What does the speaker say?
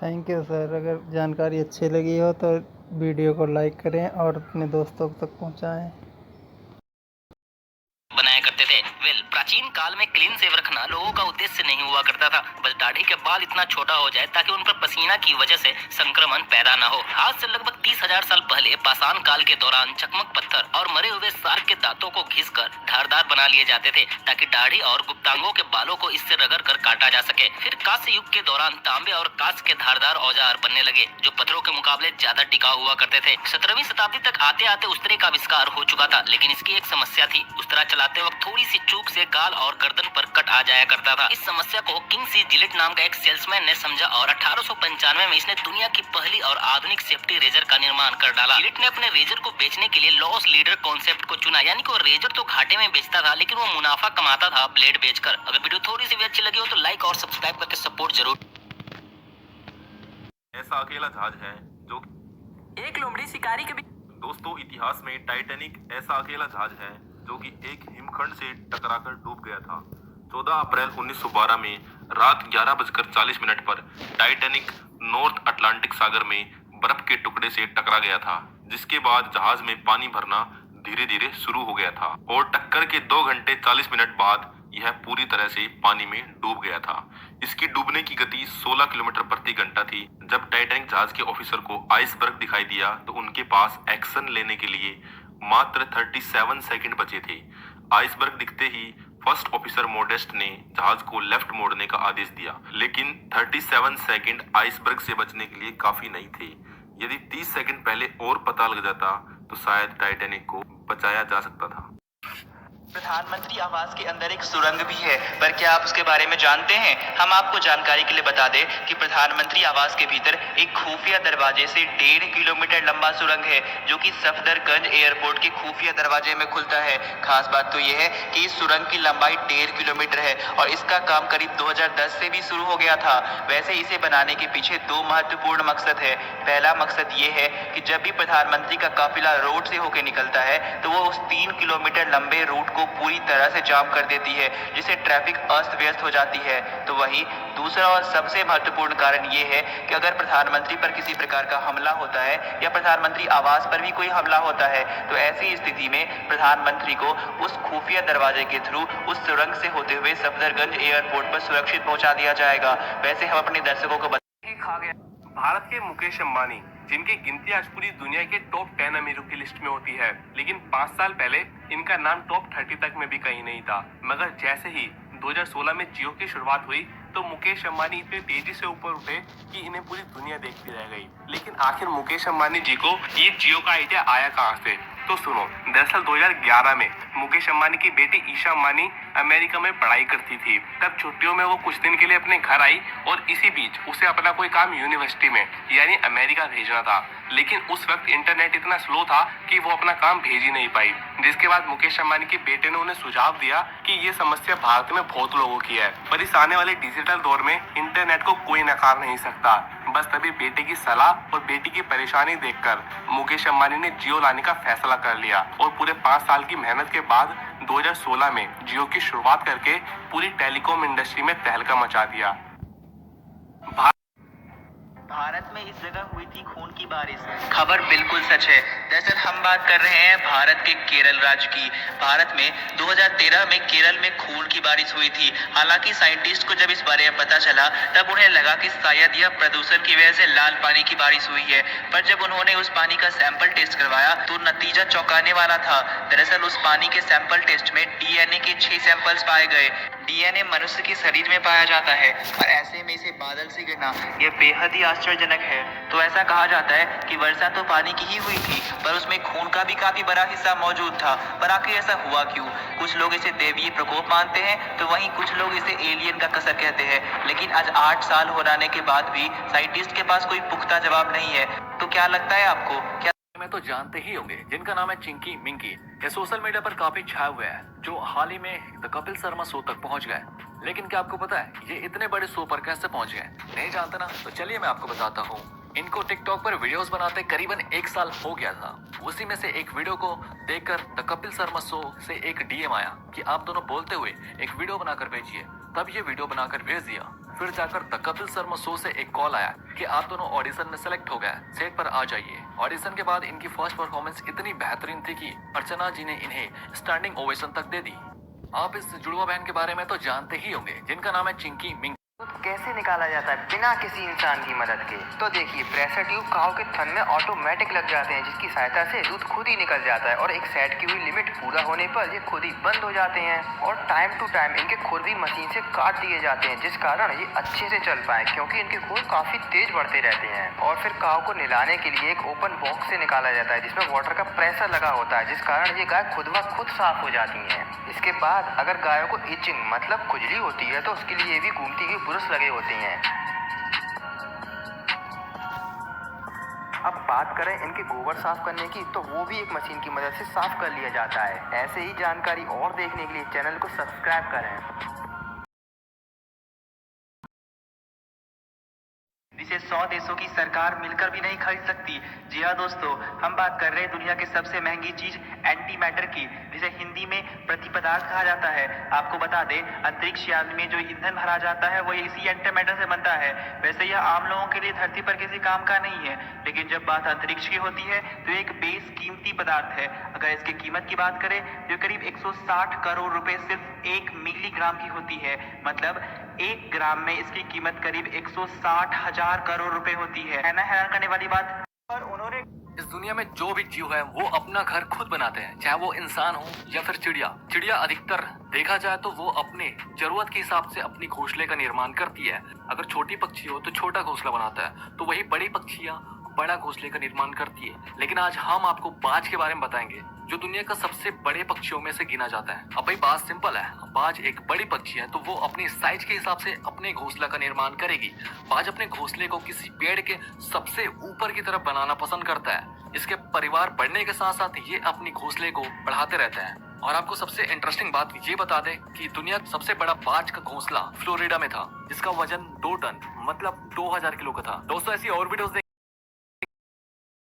Thank you sir. अगर जानकारी अच्छी लगी हो तो वीडियो को लाइक करें और अपने दोस्तों तक पहुंचाएं। बनाया करते थे। प्राचीन काल में क्लीन शेव रखना लोगों का उद्देश्य नहीं हुआ करता था, बस दाढ़ी के बाल इतना छोटा हो जाए ताकि उन पर पसीना की वजह से संक्रमण पैदा न हो। आज से लगभग 30,000 साल पहले पाषाण काल के दौरान चकमक पत्थर और मरे हुए शार्क के दांतों को घिसकर धारदार बना लिए जाते थे ताकि दाढ़ी और गुप्तांगों के बालों को इससे रगड़ कर काटा जा सके। फिर कांस्य युग के दौरान तांबे और कांच के धारदार औजार बनने लगे जो पत्थरों के मुकाबले ज्यादा टिकाऊ हुआ करते थे। 17वीं शताब्दी तक आते आते उस्तरे का आविष्कार हो चुका था, लेकिन इसकी एक समस्या थी। उस्तरा चलाते वक्त थोड़ी सी चूक से गाल और गर्दन पर कट आ जाया करता था। इस समस्या को किंग सी जिलेट नाम का एक सेल्समैन ने समझा और 1895 में इसने दुनिया की पहली और आधुनिक सेफ्टी रेजर का निर्माण कर डाला। जिलेट ने अपने रेजर को बेचने के लिए लॉस लीडर कॉन्सेप्ट को चुना, यानी कि वो रेजर तो घाटे में बेचता था लेकिन वो मुनाफा कमाता था ब्लेड बेचकर। अगर वीडियो थोड़ी सी भी अच्छी लगी हो तो लाइक और सब्सक्राइब करके सपोर्ट जरूर। ऐसा अकेला जहाज है जो एक लोमड़ी शिकारी के दोस्तों इतिहास में टाइटैनिक ऐसा अकेला जहाज है जो कि एक हिमखंड से टकराकर डूब गया था। 14 अप्रैल 1912 में रात 11:40 पर टाइटैनिक नॉर्थ अटलांटिक सागर में बर्फ के टुकड़े से टकरा गया था, जिसके बाद जहाज में पानी भरना धीरे धीरे शुरू हो गया था और टक्कर के 2 घंटे 40 मिनट बाद यह पूरी तरह से पानी में डूब गया था। इसकी डूबने की गति 16 किलोमीटर प्रति घंटा थी। जब टाइटैनिक जहाज के ऑफिसर को आइसबर्ग दिखाई दिया तो उनके पास एक्शन लेने के लिए मात्र 37 सेकंड बचे थे। आइसबर्ग दिखते ही फर्स्ट ऑफिसर मोडेस्ट ने जहाज को लेफ्ट मोड़ने का आदेश दिया, लेकिन 37 सेकंड आइसबर्ग से बचने के लिए काफी नहीं थे। यदि 30 सेकंड पहले और पता लग जाता तो शायद टाइटैनिक को बचाया जा सकता था। प्रधानमंत्री आवास के अंदर एक सुरंग भी है, पर क्या आप उसके बारे में जानते हैं? हम आपको जानकारी के लिए बता दें कि प्रधानमंत्री आवास के भीतर एक खुफिया दरवाजे से 1.5 किलोमीटर लंबा सुरंग है जो कि सफदरगंज एयरपोर्ट के खुफिया दरवाजे में खुलता है। खास बात तो यह है कि इस सुरंग की लंबाई 1.5 किलोमीटर है और इसका काम करीब 2010 से भी शुरू हो गया था। वैसे इसे बनाने के पीछे 2 महत्वपूर्ण मकसद है। पहला मकसद ये है कि जब भी प्रधानमंत्री का काफिला रोड से होकर निकलता है तो वो उस 3 किलोमीटर लंबे रूट को पूरी तरह से जाम कर देती है, जिससे ट्रैफिक अस्त व्यस्त हो जाती है। तो वही दूसरा और सबसे महत्वपूर्ण कारण ये है कि अगर प्रधानमंत्री पर किसी प्रकार का हमला होता है या प्रधानमंत्री आवास पर भी कोई हमला होता है तो ऐसी स्थिति में प्रधानमंत्री को उस खुफिया दरवाजे के थ्रू उस सुरंग से होते हुए सफदरगंज एयरपोर्ट पर सुरक्षित पहुंचा दिया जाएगा। वैसे हम अपने दर्शकों को भारत के मुकेश अंबानी, जिनकी गिनती आज पूरी दुनिया के टॉप 10 अमीरों की लिस्ट में होती है, लेकिन 5 साल पहले इनका नाम टॉप 30 तक में भी कहीं नहीं था। मगर जैसे ही 2016 में जियो की शुरुआत हुई तो मुकेश अंबानी इतनी तेजी से ऊपर उठे कि इन्हें पूरी दुनिया देखती रह गई। लेकिन आखिर मुकेश अंबानी जी को ये जियो का आइडिया आया कहाँ से? तो सुनो, दरअसल 2011 में मुकेश अंबानी की बेटी ईशा अंबानी अमेरिका में पढ़ाई करती थी। तब छुट्टियों में वो कुछ दिन के लिए अपने घर आई और इसी बीच उसे अपना कोई काम यूनिवर्सिटी में यानी अमेरिका भेजना था, लेकिन उस वक्त इंटरनेट इतना स्लो था कि वो अपना काम भेज ही नहीं पाई। जिसके बाद मुकेश अंबानी के बेटे ने उन्हें सुझाव दिया कि ये समस्या भारत में बहुत लोगों की है, पर इस आने वाले डिजिटल दौर में इंटरनेट को कोई नकार नहीं सकता। बस तभी बेटे की सलाह और बेटी की परेशानी देखकर मुकेश अंबानी ने जियो लाने का फैसला कर लिया और पूरे 5 साल की मेहनत के बाद 2016 में जियो की शुरुआत करके पूरी टेलीकॉम इंडस्ट्री में तहलका मचा दिया। भारत में इस जगह हुई थी खून की बारिश। खबर बिल्कुल सच है। दरअसल हम बात कर रहे हैं भारत के केरल राज्य की। भारत में 2013 में केरल में खून की बारिश हुई थी। हालांकि साइंटिस्ट को जब इस बारे में पता चला तब उन्हें लगा कि शायद यह प्रदूषण की वजह से लाल पानी की बारिश हुई है, पर जब उन्होंने उस पानी का सैंपल टेस्ट करवाया तो नतीजा चौंकाने वाला था। दरअसल उस पानी के सैंपल टेस्ट में डीएनए के 6 सैंपल्स पाए गए। डीएनए मनुष्य के शरीर में पाया जाता है और ऐसे में इसे बादल से गिरना यह बेहद ही आश्चर्यजनक है। तो ऐसा कहा जाता है कि वर्षा तो पानी की ही हुई थी, पर उसमें खून का भी काफी बड़ा हिस्सा मौजूद था। पर आखिर ऐसा हुआ क्यों? कुछ लोग इसे दैवीय प्रकोप मानते हैं तो वहीं कुछ लोग इसे एलियन का कसर कहते हैं। लेकिन आज 8 साल हो जाने के बाद भी साइंटिस्ट के पास कोई पुख्ता जवाब नहीं है। तो क्या लगता है आपको? क्या में तो जानते ही होंगे, जिनका नाम है चिंकी मिंकी। ये सोशल मीडिया पर काफी छाए हुए हैं, जो हाल ही में द कपिल शर्मा शो तक पहुंच गए। लेकिन क्या आपको पता है ये इतने बड़े शो पर कैसे पहुंच गए? नहीं जानते ना? तो चलिए मैं आपको बताता हूँ। इनको टिकटॉक पर वीडियोस बनाते करीबन 1 साल हो गया था। उसी में से एक वीडियो को देखकर द कपिल शर्मा शो से एक डीएम आया कि आप दोनों बोलते हुए एक वीडियो बनाकर भेजिए। तब ये वीडियो बनाकर भेज दिया। फिर जाकर द कपिल शर्मा शो से एक कॉल आया कि आप दोनों ऑडिशन में सेलेक्ट हो गए, सेट पर आ जाइए। ऑडिशन के बाद इनकी फर्स्ट परफॉर्मेंस इतनी बेहतरीन थी कि अर्चना जी ने इन्हें स्टैंडिंग ओवेशन तक दे दी। आप इस जुड़वा बहन के बारे में तो जानते ही होंगे, जिनका नाम है चिंकी मिंकी। दूध कैसे निकाला जाता है बिना किसी इंसान की मदद के? तो देखिए, प्रेशर ट्यूब काऊ के थन में ऑटोमेटिक लग जाते हैं, जिसकी सहायता से दूध खुद ही निकल जाता है और एक सेट की हुई लिमिट पूरा होने पर ये खुद ही बंद हो जाते हैं। और टाइम टू टाइम इनके खुर भी मशीन से काट दिए जाते हैं, जिस कारण ये अच्छे से चल पाए, क्योंकि इनके खुर काफी तेज बढ़ते रहते हैं। और फिर काऊ को नहलाने के लिए एक ओपन बॉक्स से निकाला जाता है, जिसमें वाटर का प्रेशर लगा होता है, जिस कारण ये गाय खुद ब खुद साफ हो जाती है। इसके बाद अगर गायों को इचिंग मतलब खुजली होती है तो उसके लिए भी घूमती हुई ब्रश लगे होते हैं। अब बात करें इनके गोबर साफ करने की, तो वो भी एक मशीन की मदद से साफ कर लिया जाता है। ऐसे ही जानकारी और देखने के लिए चैनल को सब्सक्राइब करें। जिसे 100 देशों की सरकार मिलकर भी नहीं खरीद सकती। जी हाँ दोस्तों, हम बात कर रहे हैं दुनिया की सबसे महंगी चीज एंटी मैटर की, जिसे हिंदी में प्रतिपदार्थ कहा जाता है। आपको बता दें, अंतरिक्ष यान में जो ईंधन भरा जाता है वो इसी एंटी मैटर से बनता है। वैसे यह आम लोगों के लिए धरती पर किसी काम का नहीं है, लेकिन जब बात अंतरिक्ष की होती है तो एक बेस कीमती पदार्थ है। अगर इसकी कीमत की बात करें तो करीब 160 करोड़ रुपए सिर्फ 1 मिलीग्राम की होती है। मतलब 1 ग्राम में इसकी कीमत करीब 160,000 करोड़ रुपए होती है ना हैरान करने वाली बात। और उन्होंने इस दुनिया में जो भी जीव है वो अपना घर खुद बनाते हैं, चाहे वो इंसान हो या फिर चिड़िया। चिड़िया अधिकतर देखा जाए तो वो अपने जरूरत के हिसाब से अपनी घोंसले का निर्माण करती है। अगर छोटी पक्षी हो तो छोटा घोंसला बनाता है, तो वही बड़ी पक्षियां बड़ा घोंसले का निर्माण करती है। लेकिन आज हम आपको बाज के बारे में बताएंगे, जो दुनिया का सबसे बड़े पक्षियों में से गिना जाता है। अब भाई बात सिंपल है, बाज एक बड़ी पक्षी है तो वो अपनी साइज के हिसाब से अपने घोंसला का निर्माण करेगी। बाज अपने घोंसले को किसी पेड़ के सबसे ऊपर की तरफ बनाना पसंद करता है। इसके परिवार बढ़ने के साथ साथ ये अपनी घोंसले को बढ़ाते रहते हैं। और आपको सबसे इंटरेस्टिंग बात ये बता दें कि दुनिया का सबसे बड़ा बाज का घोंसला फ्लोरिडा में था, जिसका वजन 2 टन मतलब 2000 किलो का था। दोस्तों ऐसी और वीडियोस